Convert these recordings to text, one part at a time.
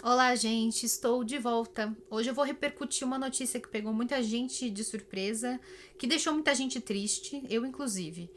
Olá, gente, estou de volta. Hoje eu vou repercutir uma notícia que pegou muita gente de surpresa, que deixou muita gente triste, eu inclusive.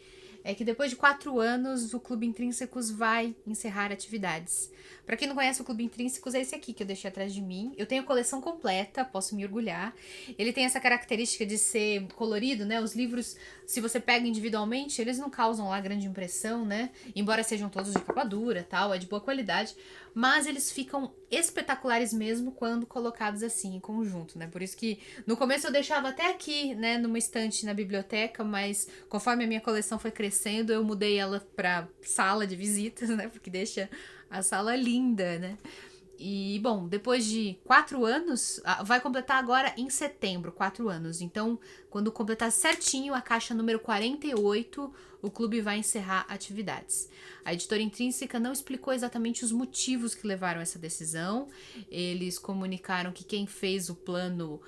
É que depois de 4 anos o Clube Intrínsecos vai encerrar atividades. Para quem não conhece o Clube Intrínsecos, é esse aqui que eu deixei atrás de mim. Eu tenho a coleção completa, posso me orgulhar. Ele tem essa característica de ser colorido, né? Os livros, se você pega individualmente, eles não causam lá grande impressão, né? Embora sejam todos de capa dura, tal, é de boa qualidade, mas eles ficam espetaculares mesmo quando colocados assim em conjunto, né? Por isso que no começo eu deixava até aqui, né, numa estante na biblioteca, mas conforme a minha coleção foi crescendo, eu mudei ela para sala de visitas, né? Porque deixa a sala linda, né? E, bom, depois de 4 anos, vai completar agora em setembro, 4 anos. Então, quando completar certinho a caixa número 48, o clube vai encerrar atividades. A editora Intrínseca não explicou exatamente os motivos que levaram a essa decisão. Eles comunicaram que quem fez o plano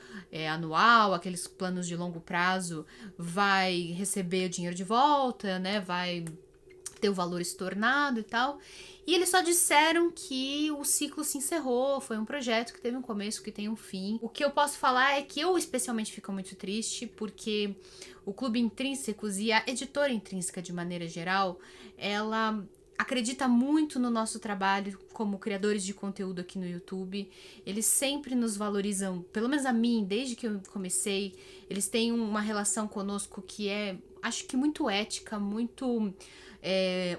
anual, aqueles planos de longo prazo, vai receber o dinheiro de volta, né? Vai ter o valor estornado e tal. E eles só disseram que o ciclo se encerrou, foi um projeto que teve um começo, que tem um fim. O que eu posso falar é que eu especialmente fico muito triste, porque o Clube Intrínsecos e a editora Intrínseca de maneira geral, ela acredita muito no nosso trabalho como criadores de conteúdo aqui no YouTube. Eles sempre nos valorizam, pelo menos a mim, desde que eu comecei, eles têm uma relação conosco que é, acho que muito ética, muito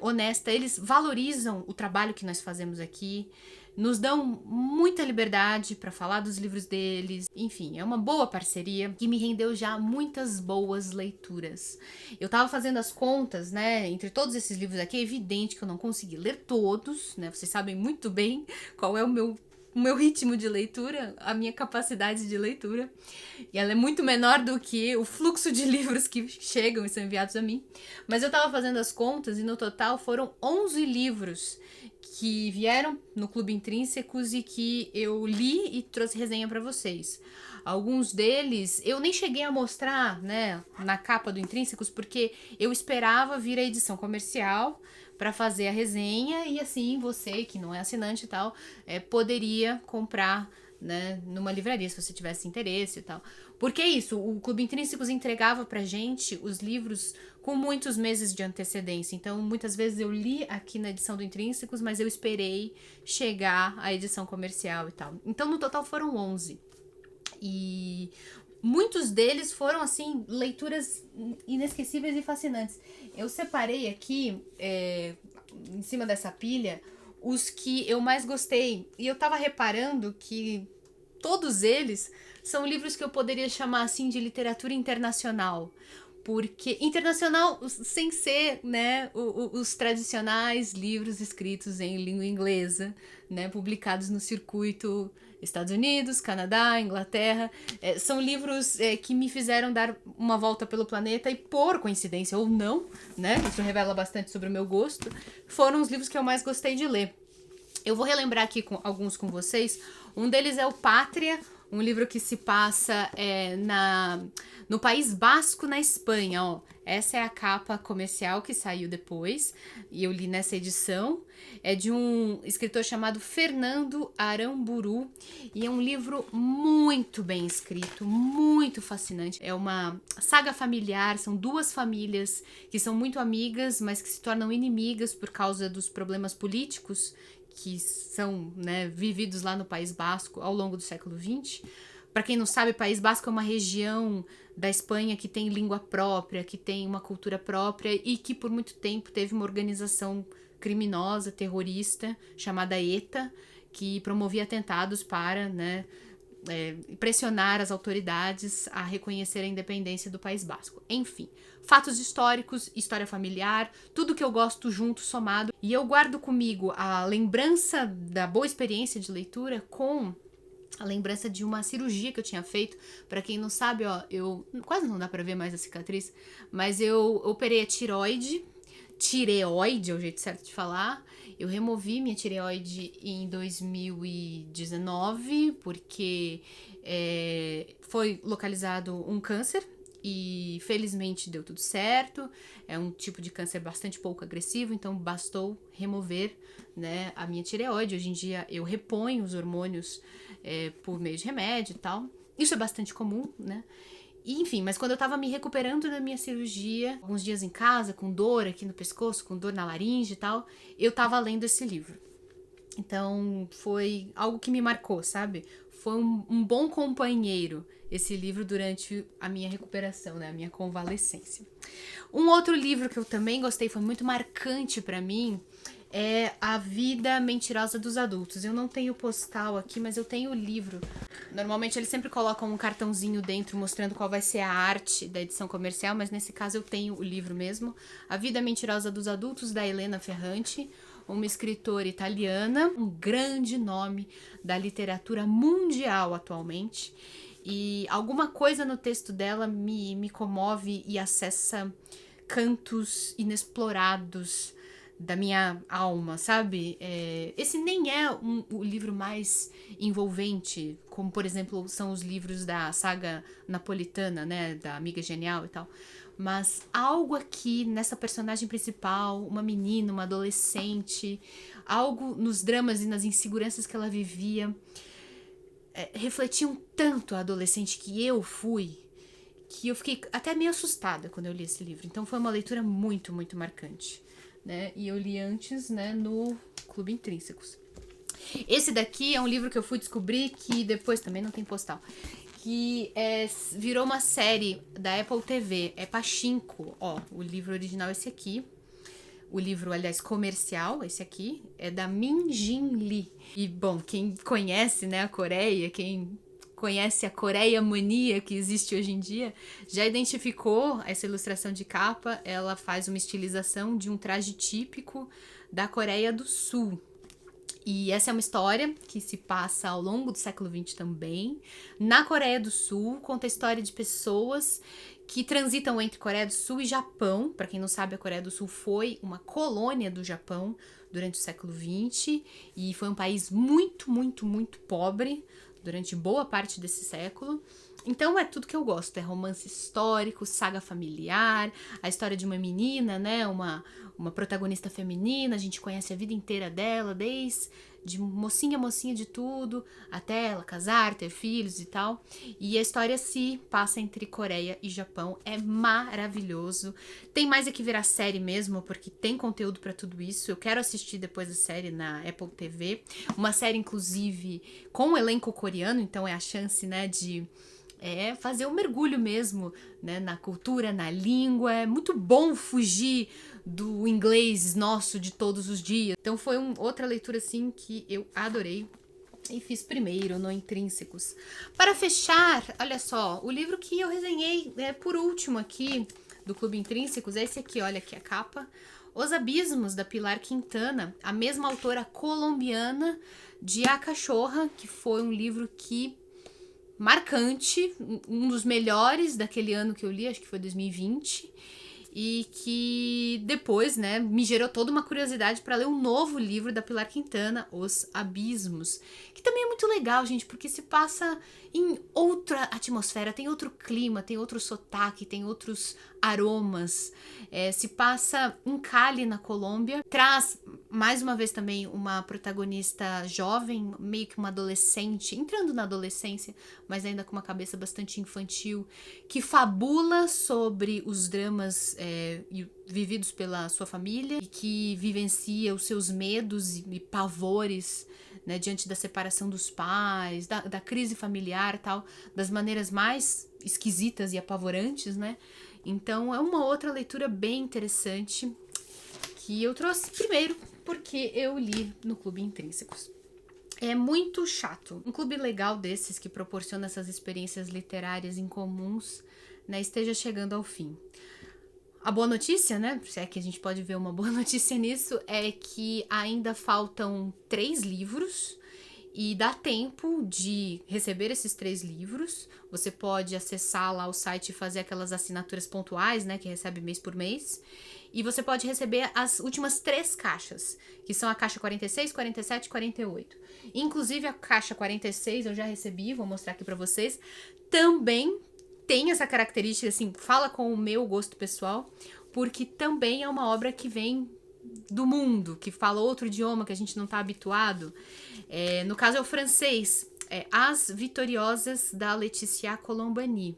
honesta. Eles valorizam o trabalho que nós fazemos aqui, nos dão muita liberdade para falar dos livros deles. Enfim, é uma boa parceria que me rendeu já muitas boas leituras. Eu tava fazendo as contas, né, entre todos esses livros aqui. É evidente que eu não consegui ler todos, né? Vocês sabem muito bem qual é o meu ritmo de leitura, a minha capacidade de leitura. E ela é muito menor do que o fluxo de livros que chegam e são enviados a mim. Mas eu tava fazendo as contas e no total foram 11 livros que vieram no Clube Intrínsecos e que eu li e trouxe resenha para vocês. Alguns deles eu nem cheguei a mostrar, né, na capa do Intrínsecos, porque eu esperava vir a edição comercial para fazer a resenha e assim você, que não é assinante e tal, poderia comprar, né, numa livraria se você tivesse interesse e tal. Porque é isso, o Clube Intrínsecos entregava pra gente os livros com muitos meses de antecedência. Então, muitas vezes eu li aqui na edição do Intrínsecos, mas eu esperei chegar a edição comercial e tal. Então, no total foram 11. E muitos deles foram, assim, leituras inesquecíveis e fascinantes. Eu separei aqui, em cima dessa pilha, os que eu mais gostei. E eu tava reparando que todos eles são livros que eu poderia chamar, assim, de literatura internacional. Porque internacional sem ser, né, os tradicionais livros escritos em língua inglesa, né, publicados no circuito Estados Unidos, Canadá, Inglaterra. São livros que me fizeram dar uma volta pelo planeta e, por coincidência ou não, né, isso revela bastante sobre o meu gosto, foram os livros que eu mais gostei de ler. Eu vou relembrar aqui alguns com vocês. Um deles é o Pátria, um livro que se passa no País Basco, na Espanha. Ó. Essa é a capa comercial que saiu depois, e eu li nessa edição. É de um escritor chamado Fernando Aramburu, e é um livro muito bem escrito, muito fascinante. É uma saga familiar, são duas famílias que são muito amigas, mas que se tornam inimigas por causa dos problemas políticos que são, né, vividos lá no País Basco ao longo do século XX. Para quem não sabe, o País Basco é uma região da Espanha que tem língua própria, que tem uma cultura própria e que por muito tempo teve uma organização criminosa, terrorista, chamada ETA, que promovia atentados para, né, pressionar as autoridades a reconhecer a independência do País Basco. Enfim, fatos históricos, história familiar, tudo que eu gosto junto, somado. E eu guardo comigo a lembrança da boa experiência de leitura com a lembrança de uma cirurgia que eu tinha feito. Para quem não sabe, ó, eu quase não dá para ver mais a cicatriz, mas eu operei a tireoide é o jeito certo de falar. Eu removi minha tireoide em 2019 porque foi localizado um câncer e felizmente deu tudo certo. É um tipo de câncer bastante pouco agressivo, então bastou remover, né, a minha tireoide. Hoje em dia eu reponho os hormônios por meio de remédio e tal. Isso é bastante comum, né? E, enfim, mas quando eu tava me recuperando da minha cirurgia, alguns dias em casa, com dor aqui no pescoço, com dor na laringe e tal, eu tava lendo esse livro. Então, foi algo que me marcou, sabe? Foi um bom companheiro esse livro durante a minha recuperação, né? A minha convalescência. Um outro livro que eu também gostei, foi muito marcante pra mim, é A Vida Mentirosa dos Adultos. Eu não tenho postal aqui, mas eu tenho o livro. Normalmente eles sempre colocam um cartãozinho dentro mostrando qual vai ser a arte da edição comercial, mas nesse caso eu tenho o livro mesmo. A Vida Mentirosa dos Adultos, da Elena Ferrante, uma escritora italiana, um grande nome da literatura mundial atualmente. E alguma coisa no texto dela me comove e acessa cantos inexplorados da minha alma, sabe? Esse nem é o livro mais envolvente, como, por exemplo, são os livros da saga napolitana, né? Da Amiga Genial e tal. Mas algo aqui nessa personagem principal, uma menina, uma adolescente, algo nos dramas e nas inseguranças que ela vivia, refletiam tanto a adolescente que eu fui, que eu fiquei até meio assustada quando eu li esse livro. Então foi uma leitura muito, muito marcante, né? E eu li antes, né, no Clube Intrínsecos. Esse daqui é um livro que eu fui descobrir, que depois também não tem postal, que virou uma série da Apple TV, é Pachinko. Ó, o livro original é esse aqui. O livro, aliás, comercial, esse aqui, é da Min Jin Lee. E, bom, quem conhece, né, a Coreia, quem conhece a Coreia mania que existe hoje em dia, já identificou essa ilustração de capa. Ela faz uma estilização de um traje típico da Coreia do Sul. E essa é uma história que se passa ao longo do século XX também, na Coreia do Sul. Conta a história de pessoas que transitam entre Coreia do Sul e Japão. Para quem não sabe, a Coreia do Sul foi uma colônia do Japão durante o século XX e foi um país muito, muito, muito pobre durante boa parte desse século. Então é tudo que eu gosto, é romance histórico, saga familiar, a história de uma menina, né, uma protagonista feminina. A gente conhece a vida inteira dela, desde de mocinha de tudo, até ela casar, ter filhos e tal. E a história se passa entre Coreia e Japão, é maravilhoso. Tem mais é que virar série mesmo, porque tem conteúdo pra tudo isso. Eu quero assistir depois a série na Apple TV, uma série inclusive com um elenco coreano, então é a chance, né, de fazer um mergulho mesmo, né, na cultura, na língua. É muito bom fugir do inglês nosso de todos os dias. Então foi outra leitura assim que eu adorei e fiz primeiro no Intrínsecos. Para fechar, olha só, o livro que eu resenhei por último aqui do Clube Intrínsecos é esse aqui, olha aqui a capa. Os Abismos, da Pilar Quintana, a mesma autora colombiana de A Cachorra, que foi um livro que marcante, um dos melhores daquele ano que eu li, acho que foi 2020, e que depois, né, me gerou toda uma curiosidade para ler um novo livro da Pilar Quintana, Os Abismos, que também é muito legal, gente, porque se passa em outra atmosfera, tem outro clima, tem outro sotaque, tem outros aromas. Se passa em Cali, na Colômbia. Traz, mais uma vez também, uma protagonista jovem, meio que uma adolescente, entrando na adolescência, mas ainda com uma cabeça bastante infantil, que fabula sobre os dramas vividos pela sua família e que vivencia os seus medos e pavores, né, diante da separação dos pais, da crise familiar e tal, das maneiras mais esquisitas e apavorantes, né? Então é uma outra leitura bem interessante que eu trouxe primeiro porque eu li no Clube Intrínsecos. É muito chato. Um clube legal desses que proporciona essas experiências literárias incomuns, né, esteja chegando ao fim. A boa notícia, né, se é que a gente pode ver uma boa notícia nisso, é que ainda faltam 3 livros e dá tempo de receber esses 3 livros. Você pode acessar lá o site e fazer aquelas assinaturas pontuais, né, que recebe mês por mês. E você pode receber as últimas 3 caixas, que são a caixa 46, 47 e 48. Inclusive a caixa 46 eu já recebi, vou mostrar aqui pra vocês. Também tem essa característica, assim, fala com o meu gosto pessoal, porque também é uma obra que vem do mundo, que fala outro idioma que a gente não tá habituado. No caso é o francês, As Vitoriosas, da Laetitia Colombani.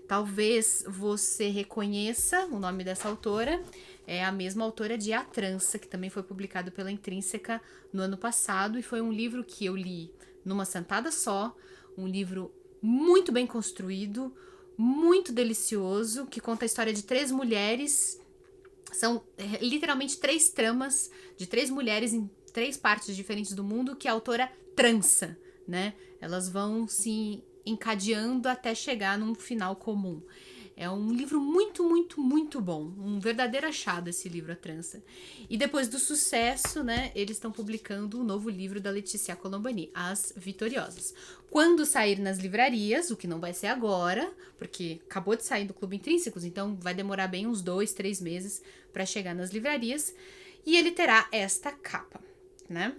Talvez você reconheça o nome dessa autora, é a mesma autora de A Trança, que também foi publicado pela Intrínseca no ano passado, e foi um livro que eu li numa sentada só, um livro muito bem construído, muito delicioso, que conta a história de 3 mulheres. São literalmente 3 tramas de 3 mulheres em 3 partes diferentes do mundo que a autora trança, né? Elas vão se encadeando até chegar num final comum. É um livro muito, muito, muito bom. Um verdadeiro achado esse livro, A Trança. E depois do sucesso, né, eles estão publicando um novo livro da Laetitia Colombani, As Vitoriosas. Quando sair nas livrarias, o que não vai ser agora, porque acabou de sair do Clube Intrínsecos, então vai demorar bem uns 2, 3 meses para chegar nas livrarias. E ele terá esta capa, né?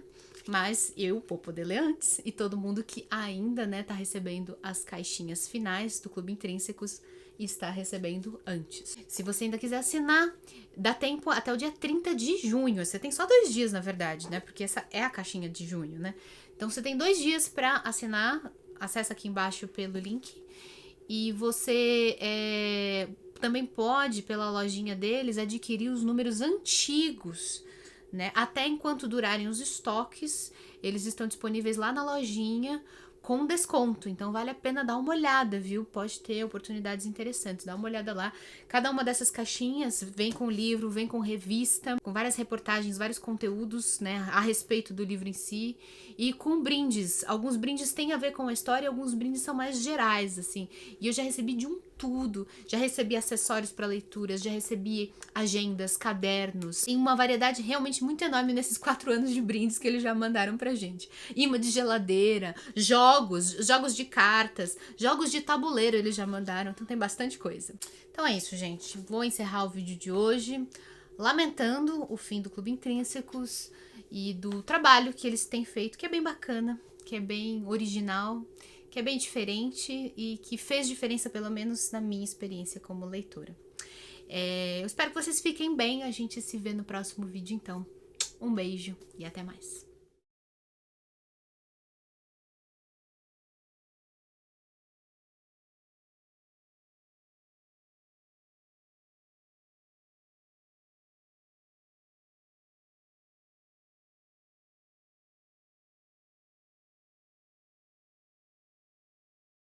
Mas eu vou poder ler antes, e todo mundo que ainda, né, tá recebendo as caixinhas finais do Clube Intrínsecos está recebendo antes. Se você ainda quiser assinar, dá tempo até o dia 30 de junho. Você tem só 2 dias, na verdade, né? Porque essa é a caixinha de junho, né? Então você tem 2 dias para assinar. Acessa aqui embaixo pelo link. E você também pode, pela lojinha deles, adquirir os números antigos, né? Até enquanto durarem os estoques, eles estão disponíveis lá na lojinha com desconto, então vale a pena dar uma olhada, viu? Pode ter oportunidades interessantes, dá uma olhada lá. Cada uma dessas caixinhas vem com livro, vem com revista, com várias reportagens, vários conteúdos, né, a respeito do livro em si, e com brindes. Alguns brindes têm a ver com a história, alguns brindes são mais gerais, assim. E eu já recebi de tudo. Já recebi acessórios para leituras, já recebi agendas, cadernos, em uma variedade realmente muito enorme nesses 4 anos de brindes que eles já mandaram pra gente. Imã de geladeira, jogos de cartas, jogos de tabuleiro eles já mandaram, então tem bastante coisa. Então é isso, gente. Vou encerrar o vídeo de hoje lamentando o fim do Clube Intrínsecos e do trabalho que eles têm feito, que é bem bacana, que é bem original, que é bem diferente e que fez diferença, pelo menos na minha experiência como leitora. Eu espero que vocês fiquem bem, a gente se vê no próximo vídeo então. Um beijo e até mais.